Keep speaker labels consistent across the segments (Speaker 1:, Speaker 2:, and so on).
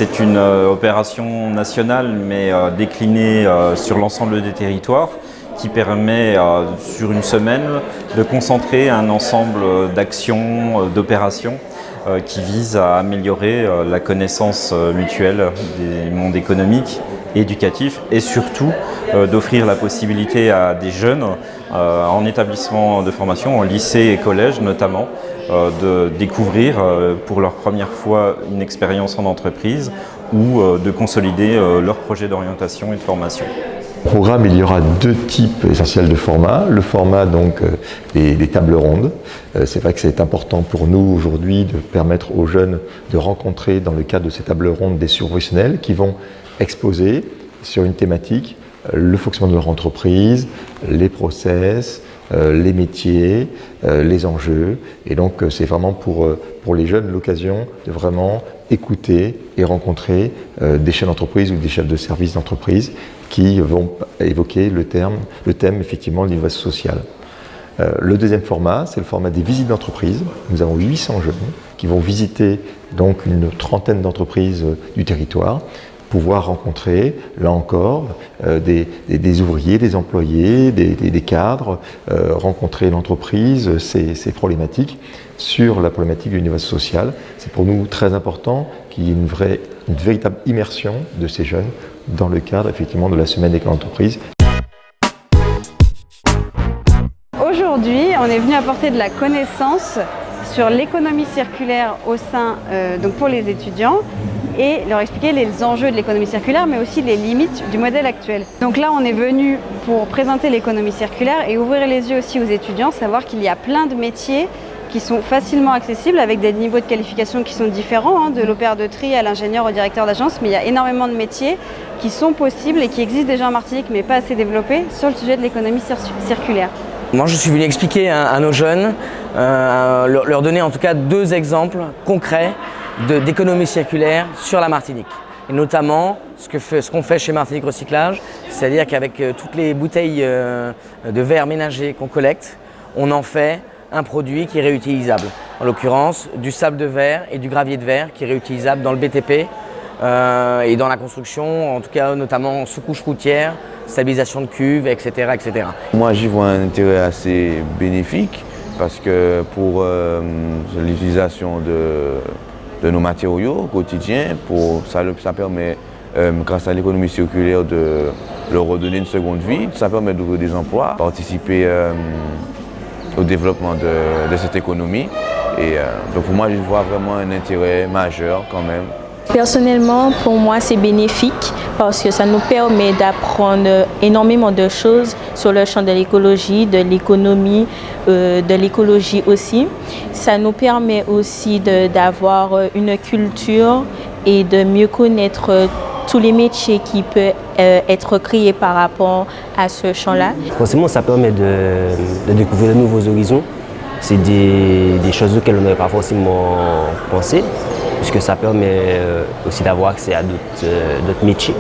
Speaker 1: C'est une opération nationale mais déclinée sur l'ensemble des territoires qui permet sur une semaine de concentrer un ensemble d'actions, d'opérations qui visent à améliorer la connaissance mutuelle des mondes économiques, éducatifs et surtout d'offrir la possibilité à des jeunes en établissement de formation, en lycée et collège notamment, de découvrir pour leur première fois une expérience en entreprise ou de consolider leur projet d'orientation et de formation.
Speaker 2: Au programme, il y aura deux types essentiels de formats. Le format donc des tables rondes. C'est vrai que c'est important pour nous aujourd'hui de permettre aux jeunes de rencontrer dans le cadre de ces tables rondes des professionnels qui vont exposer sur une thématique le fonctionnement de leur entreprise, les process, les métiers, les enjeux. Et donc c'est vraiment pour les jeunes l'occasion de vraiment écouter et rencontrer des chefs d'entreprise ou des chefs de service d'entreprise qui vont évoquer le thème effectivement de l'innovation sociale. Le deuxième format, c'est le format des visites d'entreprise. Nous avons 800 jeunes qui vont visiter donc une trentaine d'entreprises du territoire, pouvoir rencontrer, là encore, des ouvriers, des employés, des cadres, rencontrer l'entreprise, ses problématiques sur la problématique de l'innovation sociale. C'est pour nous très important qu'il y ait une véritable immersion de ces jeunes dans le cadre effectivement de la semaine des entreprises.
Speaker 3: Aujourd'hui, on est venu apporter de la connaissance sur l'économie circulaire au sein, donc pour les étudiants, et leur expliquer les enjeux de l'économie circulaire, mais aussi les limites du modèle actuel. Donc là, on est venu pour présenter l'économie circulaire et ouvrir les yeux aussi aux étudiants, savoir qu'il y a plein de métiers qui sont facilement accessibles avec des niveaux de qualification qui sont différents, de l'opérateur de tri à l'ingénieur au directeur d'agence, mais il y a énormément de métiers qui sont possibles et qui existent déjà en Martinique, mais pas assez développés sur le sujet de l'économie circulaire.
Speaker 4: Moi, je suis venu expliquer à nos jeunes, leur donner en tout cas deux exemples concrets d'économie circulaire sur la Martinique. Et notamment ce qu'on fait chez Martinique Recyclage, c'est-à-dire qu'avec toutes les bouteilles de verre ménagers qu'on collecte, on en fait un produit qui est réutilisable. En l'occurrence, du sable de verre et du gravier de verre qui est réutilisable dans le BTP et dans la construction, en tout cas notamment sous-couche routière, stabilisation de cuves, etc., etc.
Speaker 5: Moi, j'y vois un intérêt assez bénéfique parce que pour l'utilisation de nos matériaux quotidiens, ça permet, grâce à l'économie circulaire, de leur redonner une seconde vie. Ça permet d'ouvrir des emplois, participer au développement de cette économie. Et donc pour moi, je vois vraiment un intérêt majeur quand même.
Speaker 6: Personnellement, pour moi, c'est bénéfique parce que ça nous permet d'apprendre énormément de choses sur le champ de l'écologie, de l'économie, de l'écologie aussi. Ça nous permet aussi d'avoir une culture et de mieux connaître tous les métiers qui peuvent être créés par rapport à ce champ-là.
Speaker 7: Forcément, ça permet de découvrir de nouveaux horizons. C'est des choses auxquelles on n'aurait pas forcément pensé, puisque ça permet aussi d'avoir accès à d'autres métiers.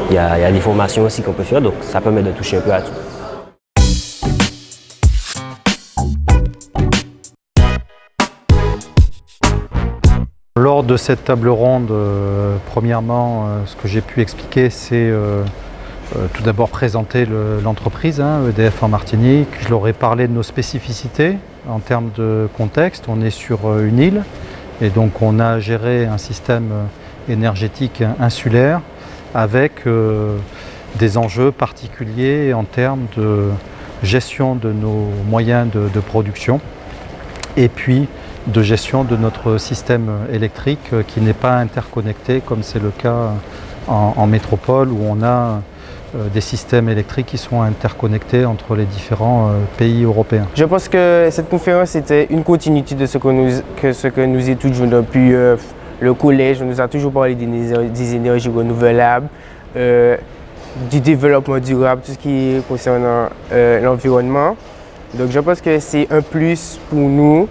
Speaker 7: Il y a des formations aussi qu'on peut faire, donc ça permet de toucher un peu à tout.
Speaker 8: Lors de cette table ronde, premièrement, ce que j'ai pu expliquer, c'est tout d'abord présenter l'entreprise, EDF en Martinique. Je leur ai parlé de nos spécificités en termes de contexte. On est sur une île et donc on a géré un système énergétique insulaire avec des enjeux particuliers en termes de gestion de nos moyens de production et puis de gestion de notre système électrique qui n'est pas interconnecté comme c'est le cas en métropole où on a des systèmes électriques qui sont interconnectés entre les différents pays européens.
Speaker 9: Je pense que cette conférence était une continuité de ce que nous étudions depuis le collège. On nous a toujours parlé des énergies renouvelables, du développement durable, tout ce qui concerne l'environnement. Donc je pense que c'est un plus pour nous,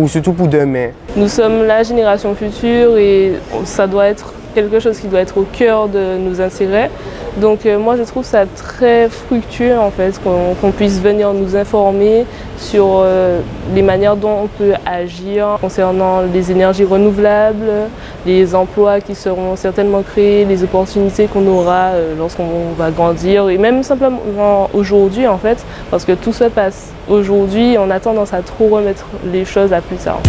Speaker 9: surtout pour demain.
Speaker 10: Nous sommes la génération future et ça doit être quelque chose qui doit être au cœur de nos intérêts. Donc moi je trouve ça très fructueux en fait, qu'on puisse venir nous informer sur les manières dont on peut agir concernant les énergies renouvelables, les emplois qui seront certainement créés, les opportunités qu'on aura lorsqu'on va grandir et même simplement aujourd'hui en fait, parce que tout se passe aujourd'hui, on a tendance à trop remettre les choses à plus tard.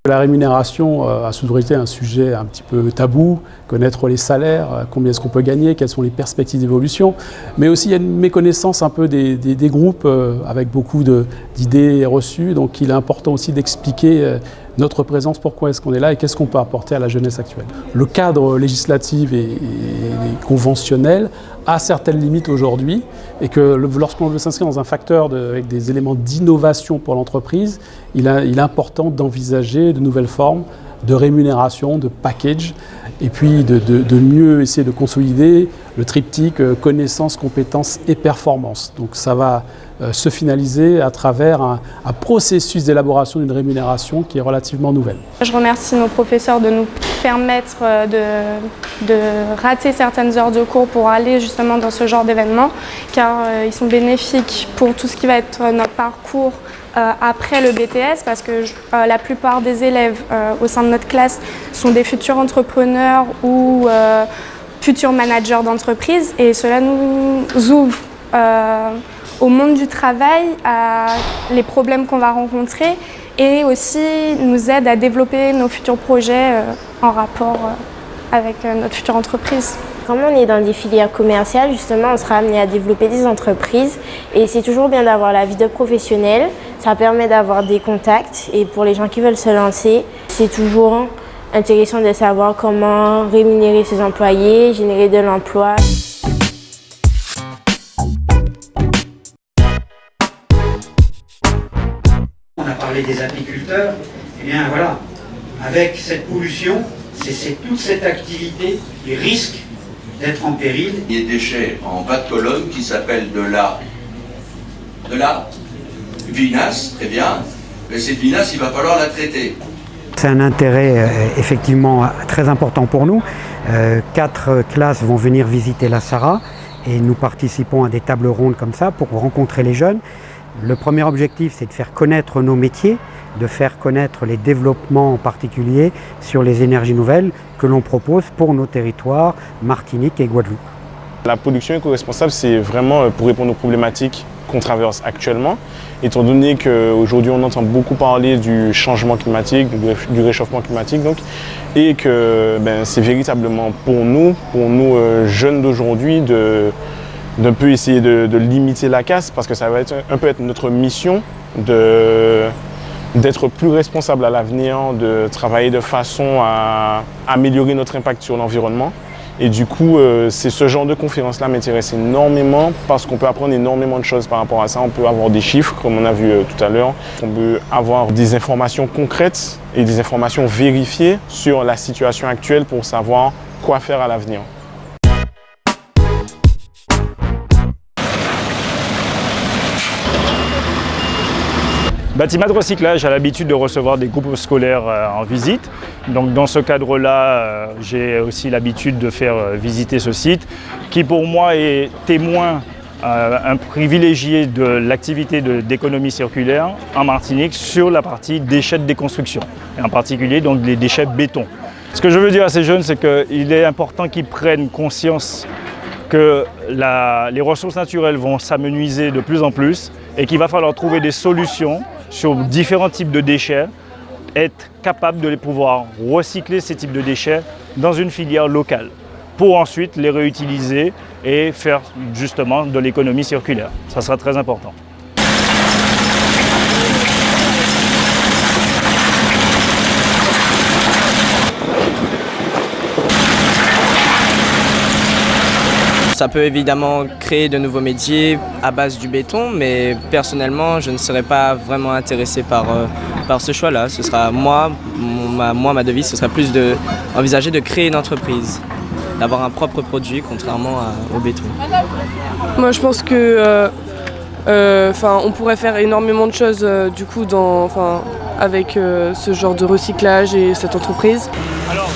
Speaker 11: La rémunération a souvent été un sujet un petit peu tabou, connaître les salaires, combien est-ce qu'on peut gagner, quelles sont les perspectives d'évolution, mais aussi il y a une méconnaissance un peu des groupes avec beaucoup d'idées reçues, donc il est important aussi d'expliquer notre présence, pourquoi est-ce qu'on est là et qu'est-ce qu'on peut apporter à la jeunesse actuelle. Le cadre législatif et conventionnel a certaines limites aujourd'hui et que lorsqu'on veut s'inscrire dans un facteur avec des éléments d'innovation pour l'entreprise, il est important d'envisager de nouvelles formes de rémunération, de package, et puis de mieux essayer de consolider le triptyque connaissances, compétences et performance. Donc ça va se finaliser à travers un processus d'élaboration d'une rémunération qui est relativement nouvelle.
Speaker 12: Je remercie nos professeurs de nous permettre de rater certaines heures de cours pour aller justement dans ce genre d'événements, car ils sont bénéfiques pour tout ce qui va être notre parcours après le BTS, parce que la plupart des élèves au sein de notre classe sont des futurs entrepreneurs ou futurs managers d'entreprise, et cela nous ouvre au monde du travail, à les problèmes qu'on va rencontrer, et aussi nous aide à développer nos futurs projets en rapport avec notre future entreprise.
Speaker 13: Comme on est dans des filières commerciales, justement, on sera amené à développer des entreprises, et c'est toujours bien d'avoir la vie de professionnel. Ça permet d'avoir des contacts, et pour les gens qui veulent se lancer, c'est toujours intéressant de savoir comment rémunérer ses employés, générer de l'emploi.
Speaker 14: On a parlé des apiculteurs, et bien voilà, avec cette pollution, c'est toute cette activité qui risque d'être en péril.
Speaker 15: Il y a des déchets en bas de colonne qui s'appellent de la vinasse, très bien, mais cette vinasse, il va falloir la traiter.
Speaker 16: C'est un intérêt effectivement très important pour nous. 4 classes vont venir visiter la Sara et nous participons à des tables rondes comme ça pour rencontrer les jeunes. Le premier objectif, c'est de faire connaître nos métiers, de faire connaître les développements en particulier sur les énergies nouvelles que l'on propose pour nos territoires Martinique et Guadeloupe.
Speaker 17: La production éco-responsable, c'est vraiment pour répondre aux problématiques qu'on traverse actuellement, étant donné qu'aujourd'hui on entend beaucoup parler du changement climatique, du réchauffement climatique, donc, et que c'est véritablement pour nous jeunes d'aujourd'hui, d'un peu essayer de limiter la casse, parce que ça va être un peu notre mission d'être plus responsable à l'avenir, de travailler de façon à améliorer notre impact sur l'environnement. Et du coup, c'est ce genre de conférence-là m'intéresse énormément parce qu'on peut apprendre énormément de choses par rapport à ça. On peut avoir des chiffres, comme on a vu tout à l'heure. On peut avoir des informations concrètes et des informations vérifiées sur la situation actuelle pour savoir quoi faire à l'avenir.
Speaker 18: Bâtiment de recyclage a l'habitude de recevoir des groupes scolaires en visite. Donc dans ce cadre-là, j'ai aussi l'habitude de faire visiter ce site qui pour moi est témoin, un privilégié de l'activité d'économie circulaire en Martinique sur la partie déchets de déconstruction, et en particulier donc les déchets béton. Ce que je veux dire à ces jeunes, c'est qu'il est important qu'ils prennent conscience que les ressources naturelles vont s'amenuiser de plus en plus et qu'il va falloir trouver des solutions sur différents types de déchets, être capable de pouvoir recycler ces types de déchets dans une filière locale pour ensuite les réutiliser et faire justement de l'économie circulaire. Ça sera très important.
Speaker 19: Ça peut évidemment créer de nouveaux métiers à base du béton, mais personnellement, je ne serais pas vraiment intéressé par ce choix-là. Ce sera ma devise, ce serait plus d'envisager de créer une entreprise, d'avoir un propre produit, contrairement au béton.
Speaker 10: Moi, je pense que on pourrait faire énormément de choses du coup avec ce genre de recyclage et cette entreprise.
Speaker 18: Alors,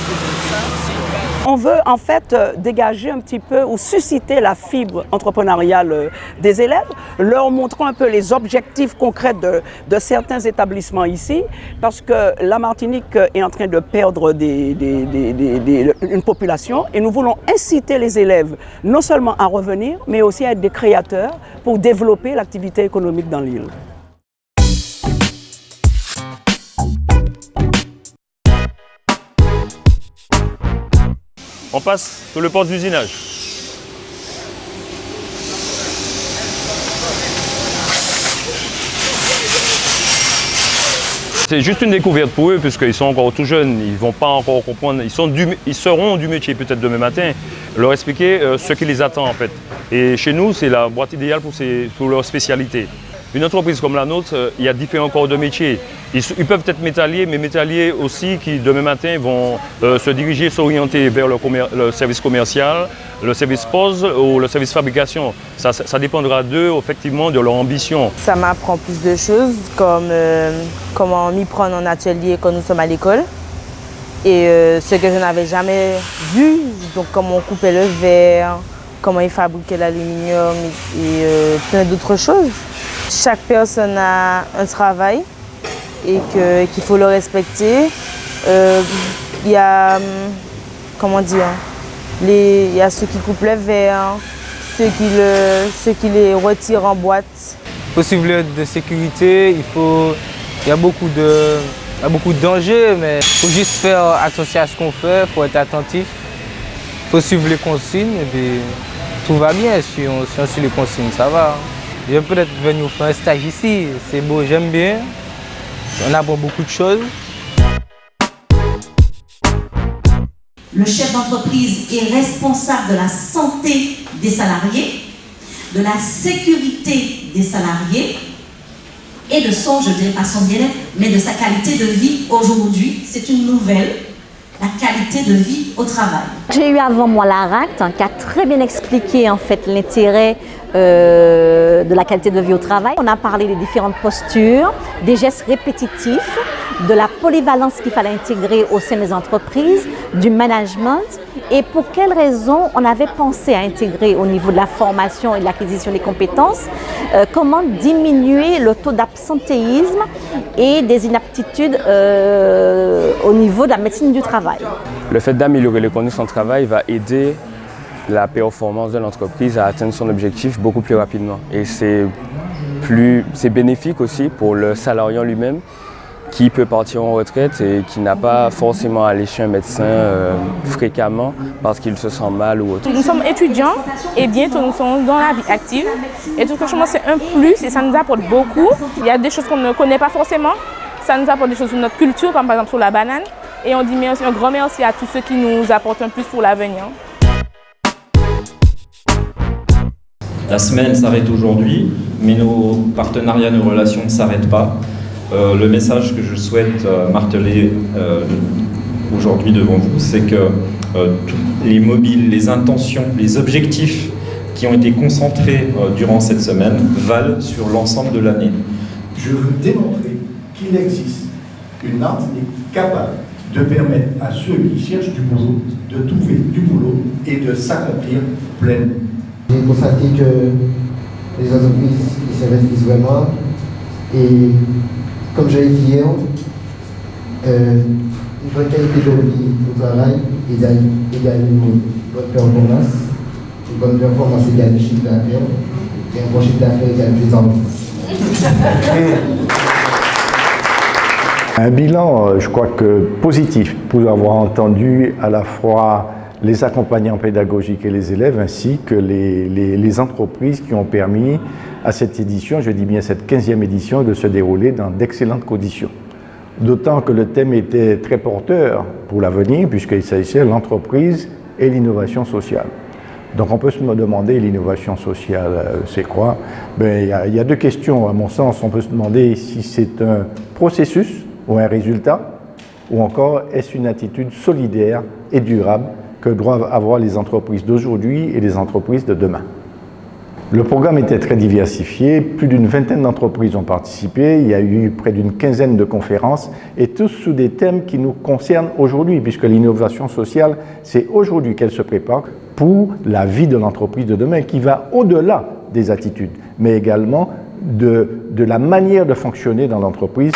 Speaker 20: On veut en fait dégager un petit peu ou susciter la fibre entrepreneuriale des élèves, leur montrant un peu les objectifs concrets de certains établissements ici, parce que la Martinique est en train de perdre une population et nous voulons inciter les élèves non seulement à revenir, mais aussi à être des créateurs pour développer l'activité économique dans l'île.
Speaker 21: On passe sur le port d'usinage. C'est juste une découverte pour eux puisqu'ils sont encore tout jeunes, ils ne vont pas encore comprendre, ils seront du métier peut-être demain matin, leur expliquer ce qui les attend en fait. Et chez nous, c'est la boîte idéale pour leur spécialité. Une entreprise comme la nôtre, il y a différents corps de métier. Ils peuvent être métalliers, mais métalliers aussi qui demain matin vont se diriger, s'orienter vers le service commercial, le service pose ou le service fabrication. Ça dépendra d'eux, effectivement, de leur ambition.
Speaker 6: Ça m'apprend plus de choses, comme comment m'y prendre en atelier quand nous sommes à l'école. Et ce que je n'avais jamais vu, donc comment on coupait le verre, comment ils fabriquaient l'aluminium et plein d'autres choses. Chaque personne a un travail et qu'il faut le respecter. Il y a, comment dire, il y a ceux qui coupent le verre, ceux qui les retirent en boîte.
Speaker 9: Pour suivre de sécurité, il y a beaucoup de dangers, mais il faut juste faire attention à ce qu'on fait, il faut être attentif, il faut suivre les consignes et puis tout va bien. Si on suit les consignes, ça va. Je vais peut-être venir faire un stage ici, c'est beau, j'aime bien, on apprend beaucoup de choses.
Speaker 22: Le chef d'entreprise est responsable de la santé des salariés, de la sécurité des salariés et de son, je dirais pas son bien-être, mais de sa qualité de vie aujourd'hui. C'est une nouvelle, la qualité de vie au travail.
Speaker 23: J'ai eu avant moi l'ARACT qui a très bien expliqué en fait l'intérêt de la qualité de vie au travail. On a parlé des différentes postures, des gestes répétitifs, de la polyvalence qu'il fallait intégrer au sein des entreprises, du management et pour quelles raisons on avait pensé à intégrer au niveau de la formation et de l'acquisition des compétences, comment diminuer le taux d'absentéisme et des inaptitudes au niveau de la médecine du travail.
Speaker 24: Le fait d'améliorer les conditions de travail va aider la performance de l'entreprise à atteindre son objectif beaucoup plus rapidement. Et c'est bénéfique aussi pour le salarié lui-même qui peut partir en retraite et qui n'a pas forcément à aller chez un médecin fréquemment parce qu'il se sent mal ou autre.
Speaker 10: Nous sommes étudiants et bientôt nous sommes dans la vie active. Et tout franchement, c'est un plus et ça nous apporte beaucoup. Il y a des choses qu'on ne connaît pas forcément. Ça nous apporte des choses sur notre culture, comme par exemple sur la banane. Et on dit merci, un grand merci à tous ceux qui nous apportent un plus pour l'avenir.
Speaker 1: La semaine s'arrête aujourd'hui, mais nos partenariats, nos relations ne s'arrêtent pas. Le message que je souhaite marteler aujourd'hui devant vous, c'est que les mobiles, les intentions, les objectifs qui ont été concentrés durant cette semaine valent sur l'ensemble de l'année.
Speaker 25: Je veux démontrer qu'il existe une Martinique capable de permettre à ceux qui cherchent du boulot de trouver du boulot et de s'accomplir pleinement.
Speaker 26: J'ai constaté que les entreprises s'investissent vraiment et comme je l'ai dit hier, une bonne qualité de vie au travail égale une bonne performance. Une bonne performance égale un chiffre d'affaires et un bon chiffre d'affaires égale plus d'emplois.
Speaker 27: Un bilan, je crois que positif, pour avoir entendu à la fois les accompagnants pédagogiques et les élèves, ainsi que les entreprises qui ont permis à cette édition, je dis bien cette 15e édition, de se dérouler dans d'excellentes conditions. D'autant que le thème était très porteur pour l'avenir, puisqu'il s'agissait de l'entreprise et l'innovation sociale. Donc on peut se demander, l'innovation sociale, c'est quoi? Il y a deux questions, à mon sens. On peut se demander si c'est un processus ou un résultat, ou encore est-ce une attitude solidaire et durable que doivent avoir les entreprises d'aujourd'hui et les entreprises de demain. Le programme était très diversifié, plus d'une vingtaine d'entreprises ont participé, il y a eu près d'une quinzaine de conférences et tous sous des thèmes qui nous concernent aujourd'hui, puisque l'innovation sociale, c'est aujourd'hui qu'elle se prépare pour la vie de l'entreprise de demain qui va au-delà des attitudes, mais également de la manière de fonctionner dans l'entreprise.